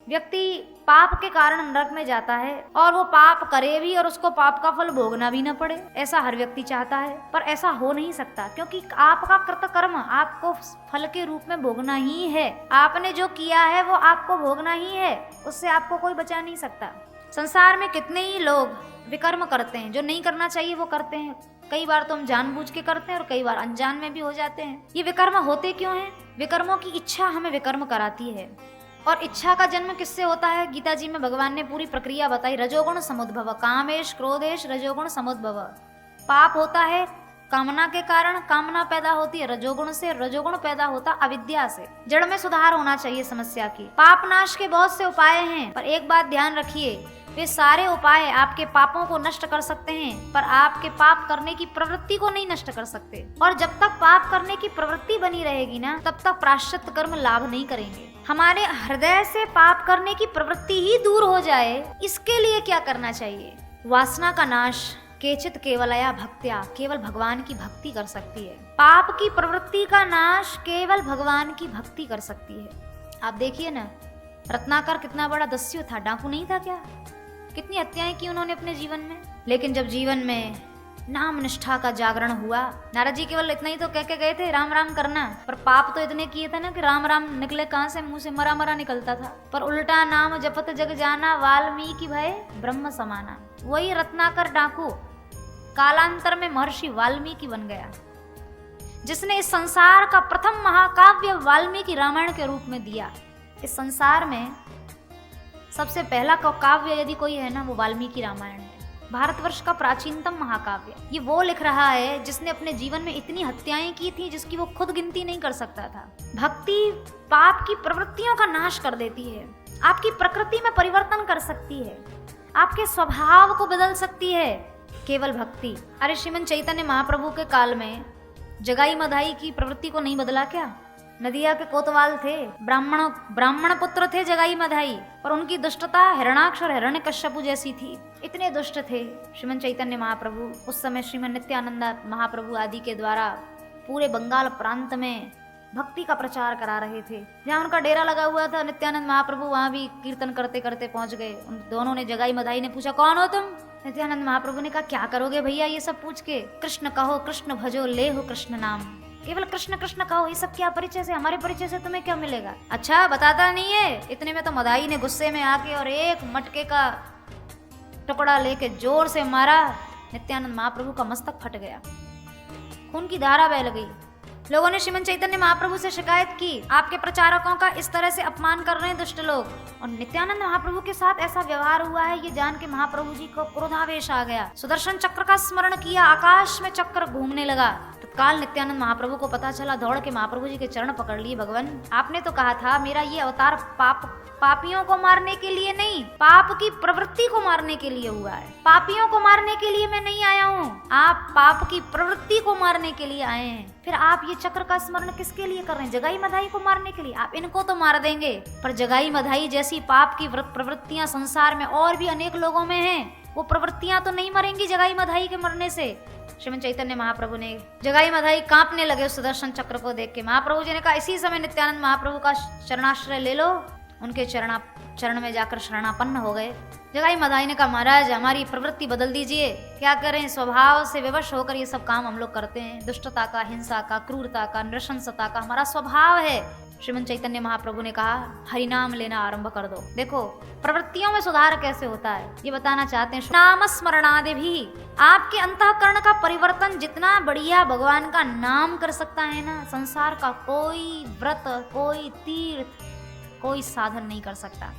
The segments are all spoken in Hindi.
व्यक्ति पाप के कारण नरक में जाता है और वो पाप करे भी और उसको पाप का फल भोगना भी न पड़े, ऐसा हर व्यक्ति चाहता है। पर ऐसा हो नहीं सकता, क्योंकि आपका कृत कर्म आपको फल के रूप में भोगना ही है। आपने जो किया है वो आपको भोगना ही है, उससे आपको कोई बचा नहीं सकता। संसार में कितने ही लोग विकर्म करते हैं, जो नहीं करना चाहिए वो करते हैं। कई बार तो हम जानबूझ के करते हैं और कई बार अनजान में भी हो जाते हैं। ये विकर्म होते क्यों हैं? विकर्मों की इच्छा हमें विकर्म कराती है। और इच्छा का जन्म किससे होता है? गीता जी में भगवान ने पूरी प्रक्रिया बताई। रजोगुण समुद्भव, कामेश क्रोधेश रजोगुण समुद्भव। पाप होता है कामना के कारण, कामना पैदा होती है रजोगुण से, रजोगुण पैदा होता अविद्या से। जड़ में सुधार होना चाहिए समस्या की। पाप नाश के बहुत से उपाय हैं, पर एक बात ध्यान रखिए, वे सारे उपाय आपके पापों को नष्ट कर सकते हैं, पर आपके पाप करने की प्रवृत्ति को नहीं नष्ट कर सकते। और जब तक पाप करने की प्रवृत्ति बनी रहेगी ना, तब तक प्रायश्चित कर्म लाभ नहीं करेंगे। हमारे हृदय से पाप करने की प्रवृत्ति ही दूर हो जाए, इसके लिए क्या करना चाहिए? वासना का नाश केचित केवलया भक्त्या, केवल भगवान की भक्ति कर सकती है। पाप की प्रवृत्ति का नाश केवल भगवान की भक्ति कर सकती है। आप देखिए ना, रत्नाकर कितना बड़ा दस्यु था, डाकू नहीं था क्या? कितनी हत्याएं की उन्होंने अपने जीवन में। लेकिन जब जीवन में नाम निष्ठा का जागरण हुआ, नारद जी केवल इतना ही तो कह के गए थे राम राम करना, पर पाप तो इतने किए थे ना कि राम राम निकले कहाँ से, मुंह से मरा मरा निकलता था। पर उल्टा नाम जपत जग जाना, वाल्मीकि भय ब्रह्म समाना। वही रत्नाकर डाकू कालांतर में महर्षि वाल्मीकि बन गया, जिसने इस संसार का प्रथम महाकाव्य वाल्मीकि रामायण के रूप में दिया। इस संसार में सबसे पहला काव्य यदि कोई है ना, वो वाल्मीकि रामायण है। भारतवर्ष का प्राचीनतम महाकाव्य। ये वो लिख रहा है जिसने अपने जीवन में इतनी हत्याएं की थी जिसकी वो खुद गिनती नहीं कर सकता था। भक्ति पाप की प्रवृत्तियों का नाश कर देती है, आपकी प्रकृति में परिवर्तन कर सकती है, आपके स्वभाव को बदल सकती है केवल भक्ति। अरे श्रीमन चैतन्य महाप्रभु के काल में जगाई मधाई की प्रवृत्ति को नहीं बदला क्या? नदिया के कोतवाल थे, ब्राह्मण पुत्र थे जगाई मधाई, पर उनकी दुष्टता हिरणाक्ष और हिरण्यकश्यपु जैसी थी। इतने दुष्ट थे श्रीमन चैतन्य महाप्रभु। उस समय श्रीमन नित्यानंद महाप्रभु आदि के द्वारा पूरे बंगाल प्रांत में भक्ति का प्रचार करा रहे थे। जहाँ उनका डेरा लगा हुआ था, नित्यानंद महाप्रभु वहां भी कीर्तन करते करते पहुंच गए। उन दोनों ने, जगाई मधाई ने पूछा कौन हो तुम? नित्यानंद महाप्रभु ने कहा क्या करोगे भैया ये सब पूछ के? कृष्ण कहो, कृष्ण भजो, ले हो कृष्ण नाम। केवल कृष्ण कृष्ण कहो, ये सब क्या परिचय से, हमारे परिचय से तुम्हें क्या मिलेगा? अच्छा बताता नहीं है। इतने में तो मधाई ने गुस्से में आके और एक मटके का टुकड़ा लेके जोर से मारा। नित्यानंद महाप्रभु का मस्तक फट गया, खून की धारा बह गई। लोगों ने श्रीमन चैतन्य महाप्रभु से शिकायत की, आपके प्रचारकों का इस तरह से अपमान कर रहे हैं दुष्ट लोग। और नित्यानंद महाप्रभु के साथ ऐसा व्यवहार हुआ है, ये जान के महाप्रभु जी को क्रोधावेश आ गया। सुदर्शन चक्र का स्मरण किया, आकाश में चक्र घूमने लगा। तत्काल नित्यानंद महाप्रभु को पता चला, दौड़ के महाप्रभु जी के चरण पकड़ लिए। भगवान आपने तो कहा था मेरा ये अवतार पापियों को मारने के लिए नहीं, पाप की प्रवृत्ति को मारने के लिए हुआ है। पापियों को मारने के लिए मैं नहीं आया हूँ, आप पाप की प्रवृत्ति को मारने के लिए आए हैं। फिर आप ये चक्र का स्मरण किसके लिए कर रहे हैं? जगाई मधाई को मारने के लिए। आप इनको तो मार देंगे, पर जगाई मधाई जैसी पाप की प्रवृत्तियां संसार में और भी अनेक लोगों में हैं, वो प्रवृत्तियां तो नहीं मरेंगी जगाई मधाई के मरने से। श्रीमन चैतन्य महाप्रभु ने, जगाई मधाई कांपने लगे उस सुदर्शन चक्र को देख के। महाप्रभु जी ने कहा इसी समय नित्यानंद महाप्रभु का शरणाश्रय ले लो। उनके चरण में जाकर शरणापन्न हो गए। जगाई मधाई ने कहा महाराज हमारी प्रवृत्ति बदल दीजिए, क्या करें, स्वभाव से विवश होकर ये सब काम हम लोग करते हैं। दुष्टता का, हिंसा का, क्रूरता का, नृशंसता का हमारा स्वभाव है। श्रीमन चैतन्य महाप्रभु ने कहा हरिनाम लेना आरंभ कर दो। देखो प्रवृत्तियों में सुधार कैसे होता है ये बताना चाहते हैं। नाम स्मरणादि भी, आपके अंतःकरण का परिवर्तन जितना बढ़िया भगवान का नाम कर सकता है ना, संसार का कोई व्रत, कोई तीर्थ, कोई साधन नहीं कर सकता।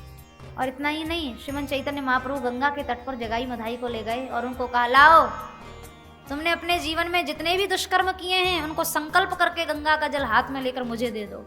और इतना ही नहीं, श्रीमन चैतन्य महाप्रभु गंगा के तट पर जगाई मधाई को ले गए और उनको कहा लाओ, तुमने अपने जीवन में जितने भी दुष्कर्म किए हैं उनको संकल्प करके गंगा का जल हाथ में लेकर मुझे दे दो।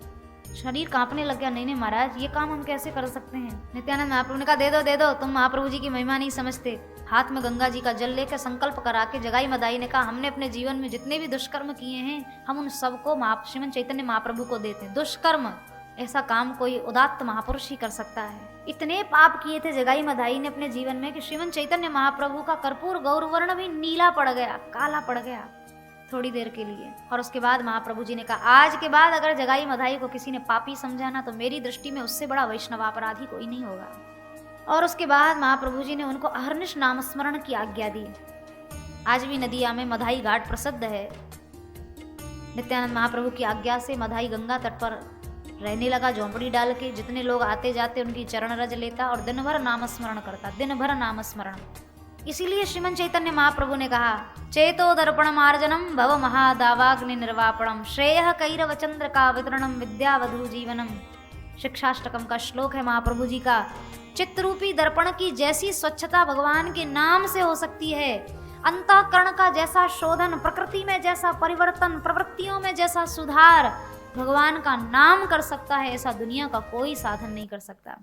शरीर कांपने लग गया, नहीं नहीं महाराज ये काम हम कैसे कर सकते हैं। नित्यानंद महाप्रभु ने कहा दे दो, तुम महाप्रभु जी की महिमा नहीं समझते। हाथ में गंगा जी का जल लेकर संकल्प करा के जगाई मधाई ने कहा हमने अपने जीवन में जितने भी दुष्कर्म किए हैं हम उन सबको श्रीमन चैतन्य महाप्रभु को देते हैं। दुष्कर्म ऐसा काम कोई उदात्त महापुरुष ही कर सकता है। इतने पाप किए थे जगाई मधाई ने अपने जीवन में कि श्रीमन चैतन्य महाप्रभु का कर्पूर गौर वर्ण भी नीला पड़ गया, काला पड़ गया। थोड़ी देर के लिए। और उसके बाद महाप्रभु जी ने कहा, आज के बाद अगर जगाई मधाई को किसी ने पापी समझा ना, तो मेरी दृष्टि में उससे बड़ा वैष्णव अपराधी कोई नहीं होगा। और उसके बाद महाप्रभु जी ने उनको अहर्निश नाम स्मरण की आज्ञा दी। आज भी नदिया में मधाई घाट प्रसिद्ध है। नित्यानंद महाप्रभु की आज्ञा से मधाई गंगा तट पर रहने लगा, झोंपड़ी डाल के। जितने लोग आते जाते उनकी चरण रज लेता और दिन भर नाम स्मरण करता, दिन भर नाम स्मरण। इसीलिए श्रीमन चैतन्य महाप्रभु ने कहा, चेतो दर्पण मार्जनम भव महादावाग्नि निर्वापणम श्रेय कैरव चंद्र का वितरणम विद्यावधु जीवनम। शिक्षाष्टकम का श्लोक है महाप्रभु जी का। चित्तरूपी दर्पण की जैसी स्वच्छता भगवान के नाम से हो सकती है, अंतःकरण का जैसा शोधन, प्रकृति में जैसा परिवर्तन, प्रवृत्तियों में जैसा सुधार भगवान का नाम कर सकता है, ऐसा दुनिया का कोई साधन नहीं कर सकता।